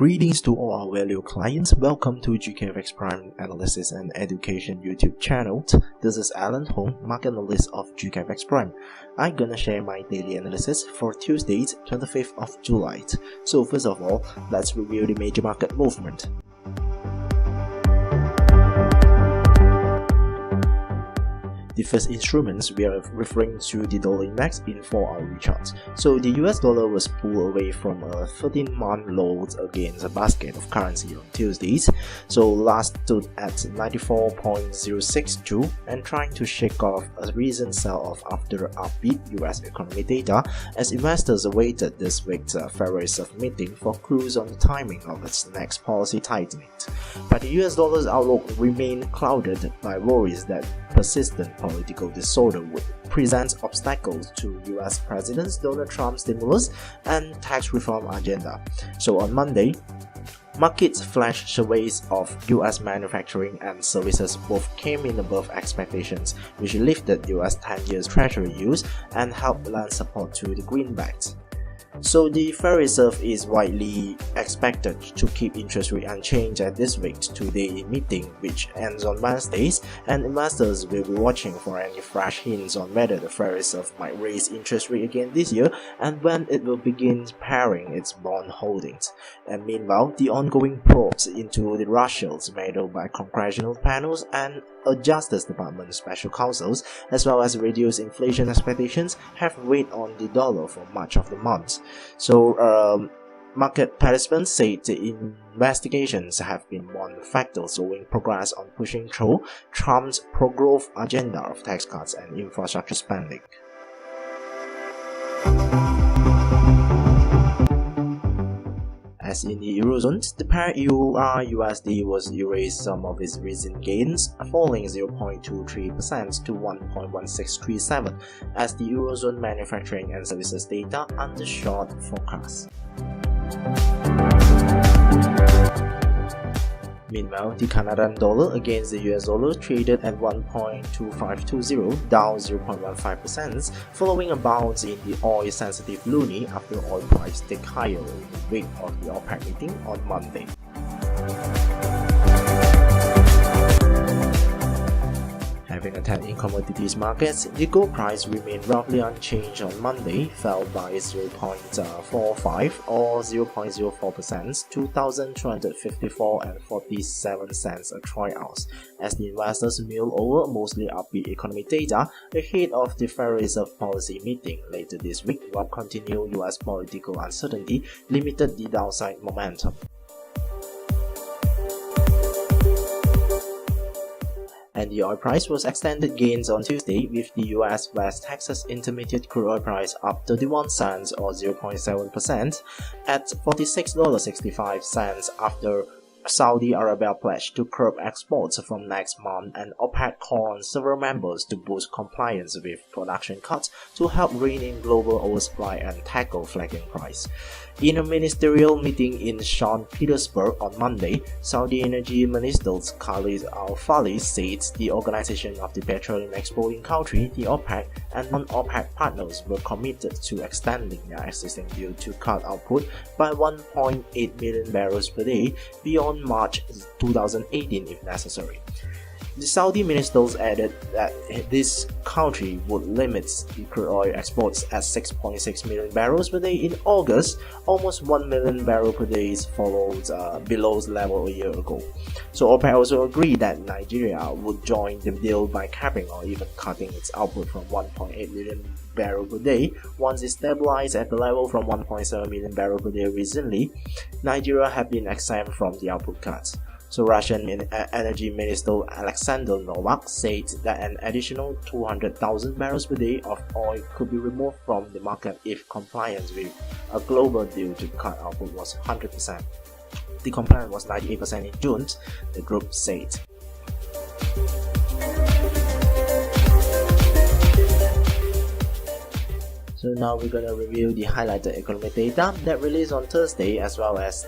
Greetings to all our valued clients. Welcome to GKFXPrime Analysis and Education YouTube channel. This is Alan Hong, market analyst of GKFXPrime. I'm gonna share my daily analysis for Tuesday, 25th of July. So first of all, let's review the major market movement. The first instruments we are referring to the dollar index in 4-hour chart. So the US dollar was pulled away from a 13-month low against a basket of currency on Tuesdays. So last stood at 94.062 and trying to shake off a recent sell-off after upbeat US economy data as investors awaited this week's Federal Reserve meeting for clues on the timing of its next policy tightening. But the US dollar's outlook remained clouded by worries that persistent political disorder would present obstacles to US President Donald Trump's stimulus and tax reform agenda. So on Monday, markets flashed surveys of US manufacturing and services both came in above expectations, which lifted US 10-year Treasury yields and helped lend support to the greenbacks. So the Federal Reserve is widely expected to keep interest rate unchanged at this week's two-day meeting, which ends on Wednesdays, and investors will be watching for any fresh hints on whether the Federal Reserve might raise interest rate again this year and when it will begin paring its bond holdings. And meanwhile, the ongoing probes into the Russians made out by congressional panels and a Justice Department special counsels, as well as reduced inflation expectations, have weighed on the dollar for much of the month. So, market participants said the investigations have been one factor showing progress on pushing through Trump's pro-growth agenda of tax cuts and infrastructure spending. As in the Eurozone, the pair EUR-USD was erased some of its recent gains, falling 0.23% to 1.1637 as the Eurozone manufacturing and services data undershot forecasts. Meanwhile, the Canadian dollar against the US dollar traded at 1.2520, down 0.15%, following a bounce in the oil-sensitive loonie after oil price ticked higher in the wake of the OPEC meeting on Monday. Having a tap in commodities markets, the gold price remained roughly unchanged on Monday, fell by 0.45 or 0.04% to $1,254.47 a troy ounce, as the investors mull over mostly upbeat economic data ahead of the Federal Reserve policy meeting later this week, while continued US political uncertainty limited the downside momentum. And the oil price was extended gains on Tuesday, with the US West Texas Intermediate crude oil price up 31 cents or 0.7% at $46.65 after Saudi Arabia pledged to curb exports from next month, and OPEC called on several members to boost compliance with production cuts to help rein in global oversupply and tackle flagging price. In a ministerial meeting in St. Petersburg on Monday, Saudi Energy Minister Khalid Al-Falih said the organization of the petroleum exporting country, the OPEC, and non-OPEC partners were committed to extending their existing deal to cut output by 1.8 million barrels per day beyond March 2018 if necessary. The Saudi ministers added that this country would limit the crude oil exports at 6.6 million barrels per day in August, almost 1 million barrels per day followed below level a year ago. So OPEC also agreed that Nigeria would join the deal by capping or even cutting its output from 1.8 million barrels per day once it stabilized at the level from 1.7 million barrels per day recently. Nigeria had been exempt from the output cuts. So Russian Energy Minister Alexander Novak said that an additional 200,000 barrels per day of oil could be removed from the market if compliance with a global deal to cut output was 100%. The compliance was 98% in June, the group said. So now we're going to review the highlighted economic data that released on Thursday as well as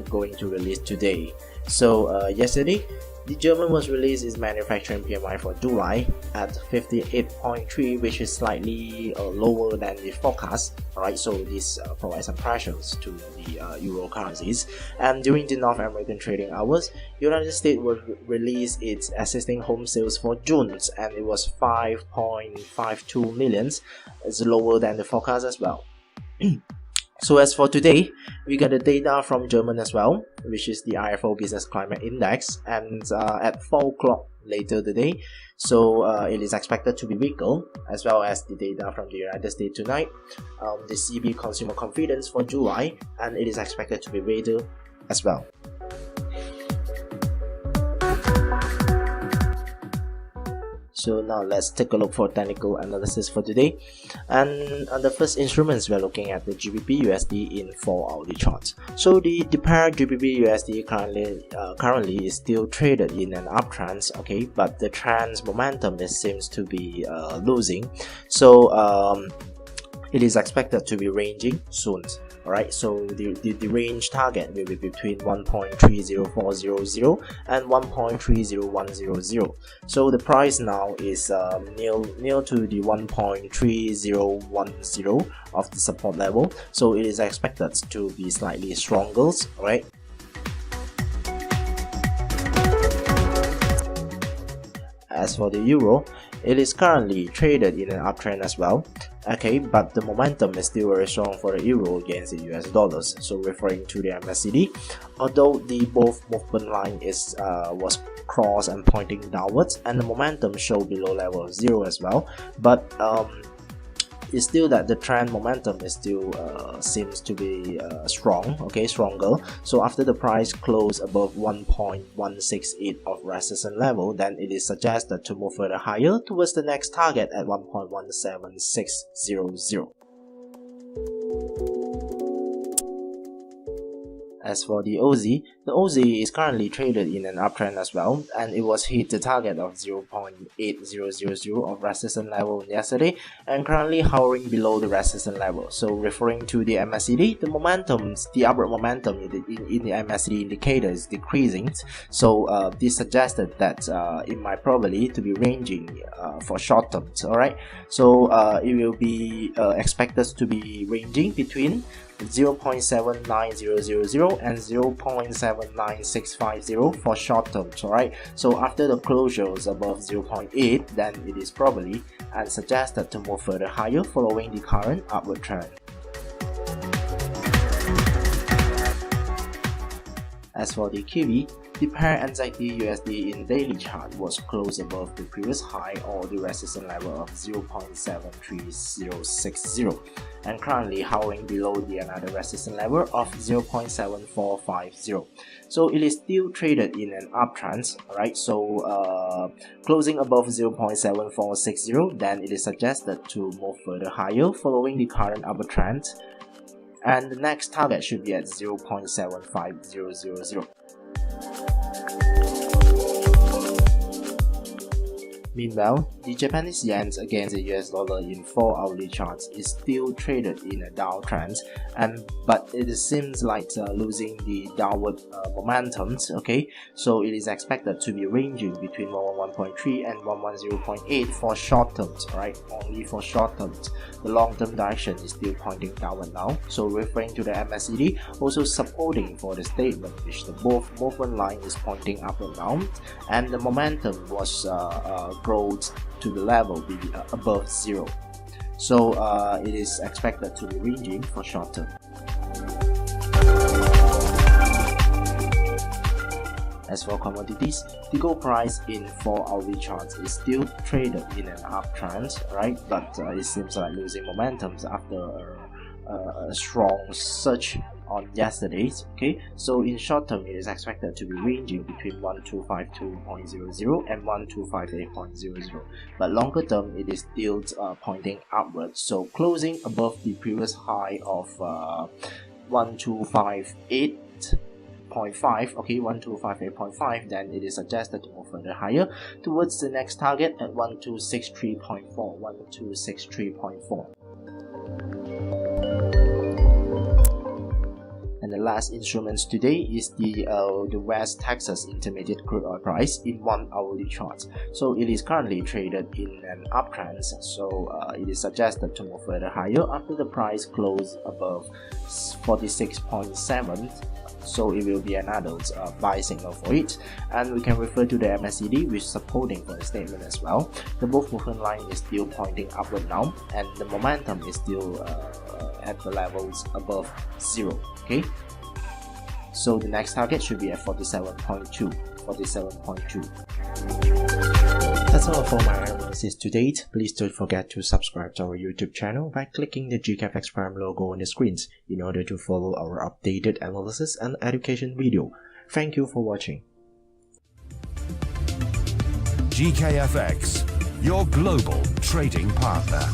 going to release today. So yesterday, The German was released its manufacturing PMI for July at 58.3, which is slightly lower than the forecast. Alright, so this provides some pressures to the euro currencies. And during the North American trading hours, United States will release its existing home sales for June, and it was 5.52 million. It's lower than the forecast as well. So as for today, we got the data from Germany as well, which is the IFO Business Climate Index, and at 4 o'clock later today, so it is expected to be weaker, as well as the data from the United States tonight, the CB Consumer Confidence for July, and it is expected to be weaker as well. So now let's take a look for technical analysis for today. And on the first instruments, we are looking at the GBP USD in 4-hourly charts. So the pair GBP USD currently is still traded in an uptrend, okay, but the trend's momentum seems to be losing. So it is expected to be ranging soon. Alright, so the range target will be between 1.30400 and 1.30100. So the price now is near to the 1.3010 of the support level. So it is expected to be slightly stronger. Alright. As for the euro, it is currently traded in an uptrend as well. Okay, but the momentum is still very strong for the euro against the US dollars. So referring to the MACD, although the both movement line was crossed and pointing downwards, and the momentum showed below level of 0 as well, but it's still that the trend momentum is still seems to be strong, okay, stronger. So after the price closed above 1.168 of resistance level, then it is suggested to move further higher towards the next target at 1.17600. As for the OZ is currently traded in an uptrend as well, and it was hit the target of 0.8000 of resistance level yesterday, and currently hovering below the resistance level. So referring to the MACD, the upward momentum in the MACD indicator is decreasing. So this suggested that it might probably to be ranging for short term. Alright, so it will be expected to be ranging between 0.79000 and 0.79650 for short term. Alright, so after the closures above 0.8, then it is probably and suggested to move further higher following the current upward trend. As for the Kiwi, the pair NZD USD in daily chart was closed above the previous high or the resistance level of 0.73060 and currently hovering below the another resistance level of 0.7450. So it is still traded in an uptrend, alright, so closing above 0.7460, then it is suggested to move further higher following the current upward trend, and the next target should be at 0.75000. Meanwhile, the Japanese yen against the US dollar in 4-hourly charts is still traded in a downtrend, but it seems like losing the downward momentum. Okay, so it is expected to be ranging between 111.3 and 110.8 for short terms. Right, only for short terms. The long-term direction is still pointing downward now. So referring to the MACD, also supporting for the statement, which the both movement line is pointing upward now, and the momentum was growth to the level be above 0. So it is expected to be ranging for short term. As for commodities, the gold price in 4-hourly charts is still traded in an uptrend, right? But it seems like losing momentum after a strong surge on yesterday's. Okay, so in short term it is expected to be ranging between 1252.00 and 1258.00, but longer term it is still pointing upwards, so closing above the previous high of 1258.5, okay, 1258.5, then it is suggested to move further higher towards the next target at 1263.4. And the last instruments today is the West Texas Intermediate crude oil price in 1 hourly chart. So it is currently traded in an uptrend, so it is suggested to move further higher after the price closed above 46.7. So it will be another buy signal for it. And we can refer to the MACD, which is supporting for the statement as well. The both movement line is still pointing upward now, and the momentum is still at the levels above 0. Okay, so the next target should be at 47.2. That's all for my analysis to date. Please don't forget to subscribe to our YouTube channel by clicking the GKFXPrime logo on the screens in order to follow our updated analysis and education video. Thank you for watching. GKFX, your global trading partner.